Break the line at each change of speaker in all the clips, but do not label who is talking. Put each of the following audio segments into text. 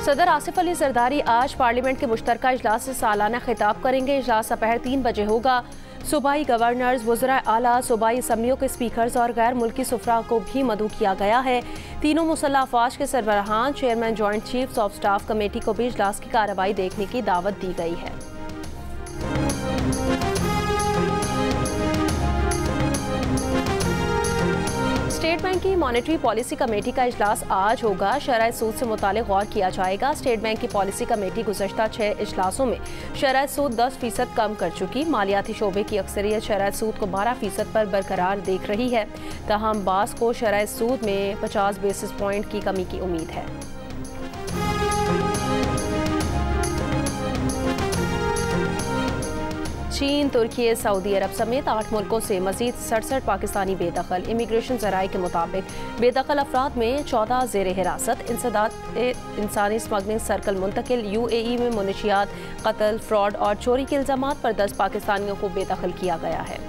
सदर आसिफ अली जरदारी आज पार्लियामेंट के मुश्तरका इजलास से सालाना खिताब करेंगे। इजलास दोपहर 3 बजे होगा। सूबाई गवर्नर्स, वज़राए आला, सूबाई असम्बलियों के स्पीकर्स और गैर मुल्की सुफरा को भी मदऊ किया गया है। तीनों मुसल्लह अफवाज के सरबराहान, chairman joint chiefs of staff committee को भी इजलास की कार्रवाई देखने की दावत दी गई है। स्टेट बैंक की मॉनेटरी पॉलिसी कमेटी का इजलास आज होगा। शरह सूद से मुतालिक गौर किया जाएगा। स्टेट बैंक की पॉलिसी कमेटी गुज़श्ता 6 इजलासों में शरह सूद 10% कम कर चुकी। मालियाती शोबे की अक्सरियत शरह सूद को 12% पर बरकरार देख रही है। ताहम बास को शरह सूद में 50 बेसिस पॉइंट की कमी की उम्मीद है। चीन, तुर्की, सऊदी अरब समेत 8 मुल्कों से मजीद 67 पाकिस्तानी बेदखल। इमिग्रेशन ज़राए के मुताबिक बेदखल अफराद में 14 ज़ेर हिरासत। इंसानी स्मगलिंग सर्कल मुंतकिल। UAE में मुनशियात, कत्ल, फ्रॉड और चोरी के इल्ज़ामात पर 10 पाकिस्तानियों को बेदखल किया गया है।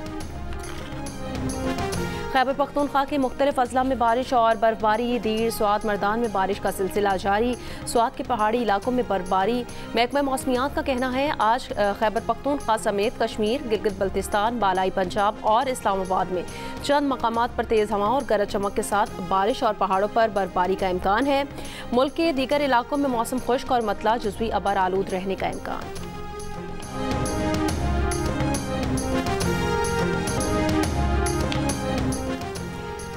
खैबर पख्तूनख्वा के मुख्तलिफ अजला में बारिश और बर्फबारी। दीर, स्वात, मर्दान में बारिश का सिलसिला जारी। स्वात के पहाड़ी इलाकों में बर्फबारी। महकमा मौसमियात का कहना है आज खैबर पख्तूनख्वा समेत कश्मीर, गिलगित बल्तिस्तान, बालाई पंजाब और इस्लामाबाद में चंद मकामात पर तेज़ हवा और गरज चमक के साथ बारिश और पहाड़ों पर बर्फबारी का इम्कान है। मुल्क के दीगर इलाकों में मौसम खुश्क और मतला जुज़वी अबर आलूद रहने का इम्कान।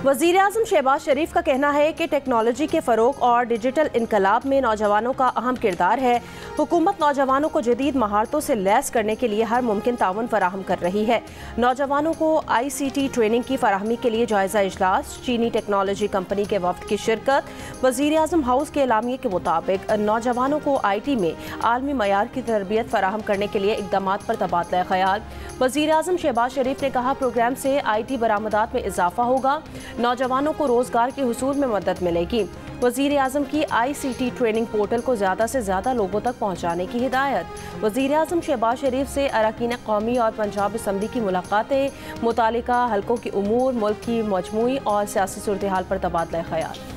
वज़ीर आज़म शहबाज शरीफ का कहना है कि टेक्नोलॉजी के फ़रोग़ और डिजिटल इनकलाब में नौजवानों का अहम किरदार है। हुकूमत नौजवानों को जदीद महारतों से लैस करने के लिए हर मुमकिन ताउन फराहम कर रही है। नौजवानों को ICT ट्रेनिंग की फराहमी के लिए जायज़ा इजलास। चीनी टेक्नोलॉजी कंपनी के वफ़द की शिरकत। वज़ीर आज़म हाउस के एलामिये के मुताबिक नौजवानों को IT में आलमी मयार की तरबियत फराहम करने के लिए इक़दामात पर तबादला ख्याल। वज़ीर आज़म शहबाज शरीफ ने कहा प्रोग्राम से IT बरामदात में इजाफा होगा। नौजवानों को रोजगार के हुसूल में मदद मिलेगी। वज़ीर आज़म की ICT ट्रेनिंग पोर्टल को ज़्यादा से ज़्यादा लोगों तक पहुँचाने की हिदायत। वज़ीर आज़म शहबाज शरीफ से अरकान कौमी और पंजाब असम्बली की मुलाकातें। मुतालिका हल्कों के उमूर, मुल्क की मजमूई और सियासी सूरत हाल पर तबादला ख्याल।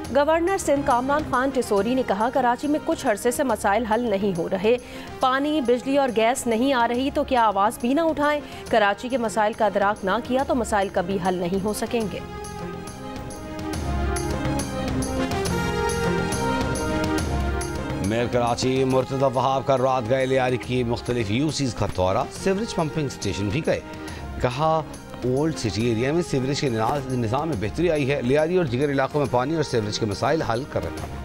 गवर्नर सिंध कामरान खान टिसोरी ने कहा कराची में कुछ अरसे से मसाइल हल नहीं हो रहे। पानी, बिजली और गैस नहीं आ रही तो क्या आवाज़ भी ना उठाएं। कराची के मसाइल का अदराक ना किया तो मसाइल कभी हल नहीं हो सकेंगे।
मेयर कराची मुर्तज़ा वहाब का रात गए लियारी की मुख्तलिफ UCs का दौरा। सीवरेज पंपिंग स्टेशन भी गए। कहा ओल्ड सिटी एरिया में सीवरेज के निज़ाम में बेहतरी आई है। लियारी और दीगर इलाकों में पानी और सीवरेज के मसाइल हल कर रहे हैं।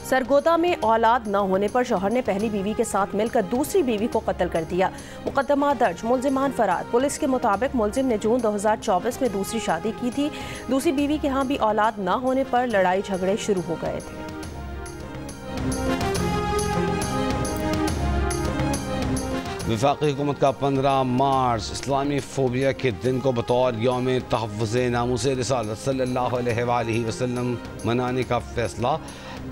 सरगोदा में औलाद न होने पर शौहर ने पहली बीवी के साथ मिलकर दूसरी बीवी को कत्ल कर दिया। मुकदमा दर्ज, मुल्जिमान फरार। पुलिस के मुताबिक मुल्जिम ने जून 2024 में दूसरी शादी की थी। दूसरी बीवी के यहाँ भी औलाद न होने पर लड़ाई झगड़े शुरू हो गए थे।
वफाकी हुकूमत का 15 मार्च इस्लामी फोबिया के दिन को बतौर यौम तहफ़्फ़ुज़ नामूस रिसालत सल्लल्लाहु अलैहि वसल्लम मनाने का फैसला।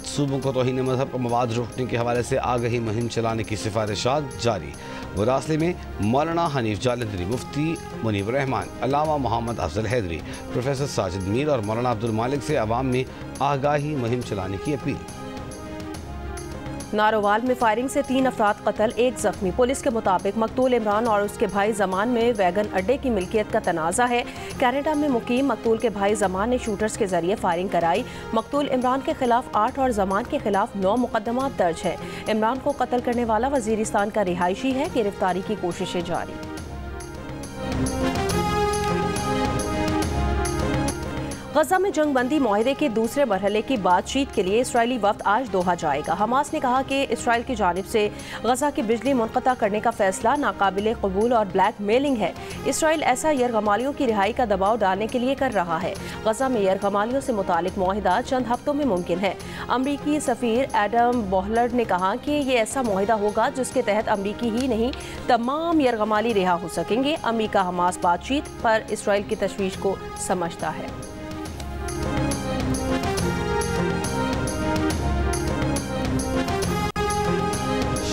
सूबों को तौहीन मज़हब का मवाद रोकने के हवाले से आगही मुहिम चलाने की सिफारिशात जारी। मुरासले में मौलाना हनीफ जालंधरी, मुफ्ती मुनीब रहमान, अल्लामा मोहम्मद अफजल हैदरी, प्रोफेसर साजिद मीर और मौलाना अब्दुल मालिक से अवाम में आगाही मुहिम चलाने की अपील।
नारोवाल में फायरिंग से 3 अफराद कत्ल, 1 जख्मी। पुलिस के मुताबिक मकतूल इमरान और उसके भाई जमान में वैगन अड्डे की मिल्कियत का तनाज़ा है। कनाडा में मुकीम मकतूल के भाई जमान ने शूटर्स के जरिए फायरिंग कराई। मकतूल इमरान के खिलाफ 8 और जमान के खिलाफ 9 मुकदमा दर्ज है। इमरान को कत्ल करने वाला वजीरिस्तान का रिहायशी है। गिरफ्तारी की कोशिशें जारी। गजा में जंग बंदी माहिदे के दूसरे मरहले की बातचीत के लिए इसराइली वफ्द आज दोहा जाएगा। हमास ने कहा कि इसराइल की जानिब से गजा की बिजली मुनक़ता करने का फैसला नाकाबिले कबूल और ब्लैक मेलिंग है। इसराइल ऐसा यरगमालियों की रिहाई का दबाव डालने के लिए कर रहा है। गजा में यरगमालियों से मुतालिक मुआहिदा चंद हफ्तों में मुमकिन है। अमरीकी सफ़ीर एडम बोहलर ने कहा कि ये ऐसा मुआहिदा होगा जिसके तहत अमरीकी ही नहीं तमाम यरगमाली रिहा हो सकेंगे। अमरीका हमास बातचीत पर इसराइल की तशवीश को समझता है।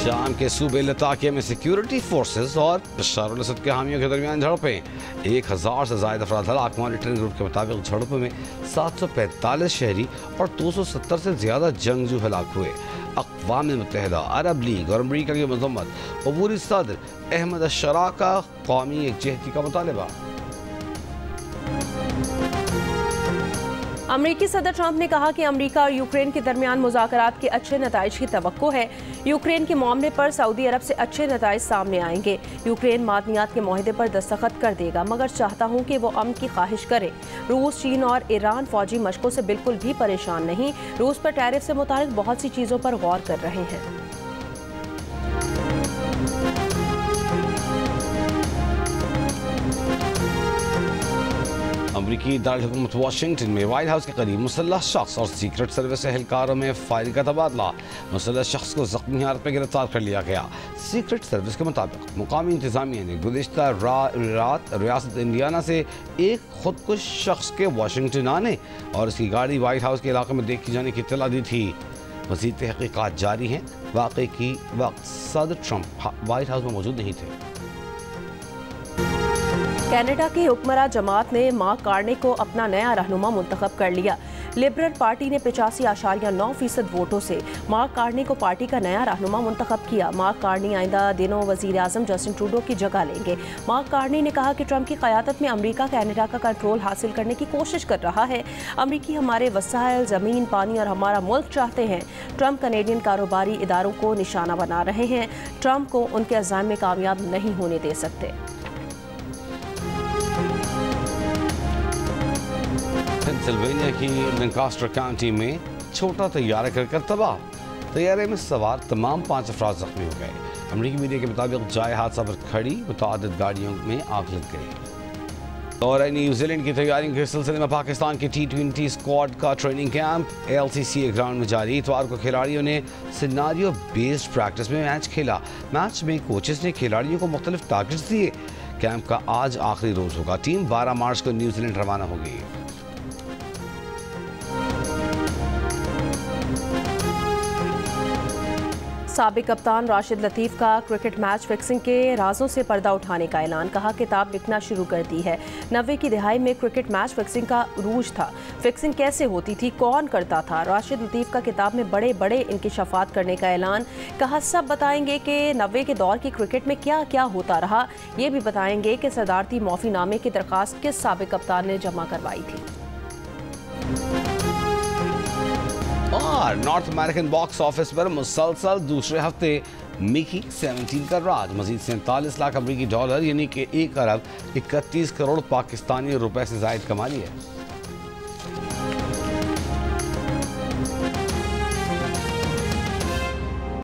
शाम के सूबे लताकिया में सिक्योरिटी फोर्सेस और बशार अल असद के हामियों के दरमियान झड़पें। 1000 से ज़ायद अफराद हलाक। मॉनिटरिंग ग्रुप के मुताबिक झड़पों में 745 शहरी और 270 से ज़्यादा जंगजू हलाक हुए। अक़वाम मुत्तहिदा, अरब लीग और अमरीका की मज़म्मत। अबूरी सदर अहमद अशरा का कौमी यकजहती का मुतालबा।
अमरीकी सदर ट्रंप ने कहा कि अमरीका और यूक्रेन के दरमियान मुज़ाकरात के अच्छे नताइज की तवक्को है। यूक्रेन के मामले पर सऊदी अरब से अच्छे नताइज सामने आएंगे। यूक्रेन मादनियात के मुआहदे पर दस्तखत कर देगा, मगर चाहता हूँ कि वो अमन की ख्वाहिश करे। रूस, चीन और ईरान फौजी मशकों से बिल्कुल भी परेशान नहीं। रूस पर टैरिफ से मुतालिक बहुत सी चीज़ों पर गौर कर रहे हैं।
अमरीकी दारकूमत वाशिंगटन में व्हाइट हाउस के करीब मुसल्लह शख्स और सीक्रेट सर्विस एहलकारों में फायरिंग का तबादला। मुसल्लह शख्स को जख्मी हालत में गिरफ्तार कर लिया गया। सीक्रेट सर्विस के मुताबिक मुकामी इंतजामिया ने गुज़िश्ता रात रियासत इंडियाना से एक खुदकुश शख्स के वाशिंगटन आने और उसकी गाड़ी व्हाइट हाउस के इलाके में देखी जाने की इत्तला दी थी। मज़ीद तहक़ीक़ात जारी हैं। वाक़े की वक्त सदर ट्रंप व्हाइट हाउस में मौजूद नहीं थे।
कनाडा की हुक्मरान जमात ने मार्क कार्नी को अपना नया रहनुमा मुंतखब कर लिया। लिबरल पार्टी ने 85.9% वोटों से मार्क कार्नी को पार्टी का नया रहनुमा मुंतखब किया। मार्क कार्नी आइंदा दिनों वज़ीर आज़म जस्टिन ट्रूडो की जगह लेंगे। मार्क कार्नी ने कहा कि ट्रंप की क़यादत में अमरीका कनाडा का कंट्रोल हासिल करने की कोशिश कर रहा है। अमरीकी हमारे वसाइल, ज़मीन, पानी और हमारा मुल्क चाहते हैं। ट्रंप कनेडियन कारोबारी इदारों को निशाना बना रहे हैं। ट्रंप को उनके अज़ाम में कामयाब नहीं होने दे सकते।
पेंसिल्वेनिया की लैंकास्टर काउंटी में छोटा तैयारा कर तबाह। तैयारे में सवार तमाम 5 अफराद जख्मी हो गए। अमरीकी मीडिया के मुताबिक जाए हादसा पर खड़ी मुतअद्दिद गाड़ियों में आग लग गई। और न्यूजीलैंड की तैयारी के सिलसिले में पाकिस्तान की T20 स्क्वाड का ट्रेनिंग कैंप LCCA ग्राउंड में जारी। इतवार को खिलाड़ियों ने सिनारियो बेस्ड प्रैक्टिस में मैच खेला। मैच में कोचेस ने खिलाड़ियों को मुख्तलिफ टारगेट्स दिए। कैंप का आज आखिरी रोज होगा। टीम 12 मार्च को न्यूजीलैंड रवाना होगी।
साबिक कप्तान राशिद लतीफ़ का क्रिकेट मैच फिक्सिंग के राजों से पर्दा उठाने का ऐलान। कहा किताब लिखना शुरू कर दी है। 90 की दिहाई में क्रिकेट मैच फिक्सिंग का रूज था। फिक्सिंग कैसे होती थी, कौन करता था? राशिद लतीफ़ का किताब में बड़े बड़े इंकिशाफात करने का ऐलान। कहा सब बताएंगे कि 90 के दौर की क्रिकेट में क्या क्या होता रहा। ये भी बताएंगे कि सदारती माफ़ीनामे की दरख्वास्त किस साबिक कप्तान ने जमा करवाई थी।
और नॉर्थ अमेरिकन बॉक्स ऑफिस पर मुसलसल दूसरे हफ्ते मिकी 17 का राज। मजीद 47 लाख अमरीकी डॉलर यानी कि 1 अरब 31 करोड़ पाकिस्तानी रुपए से जायद कमा लिया।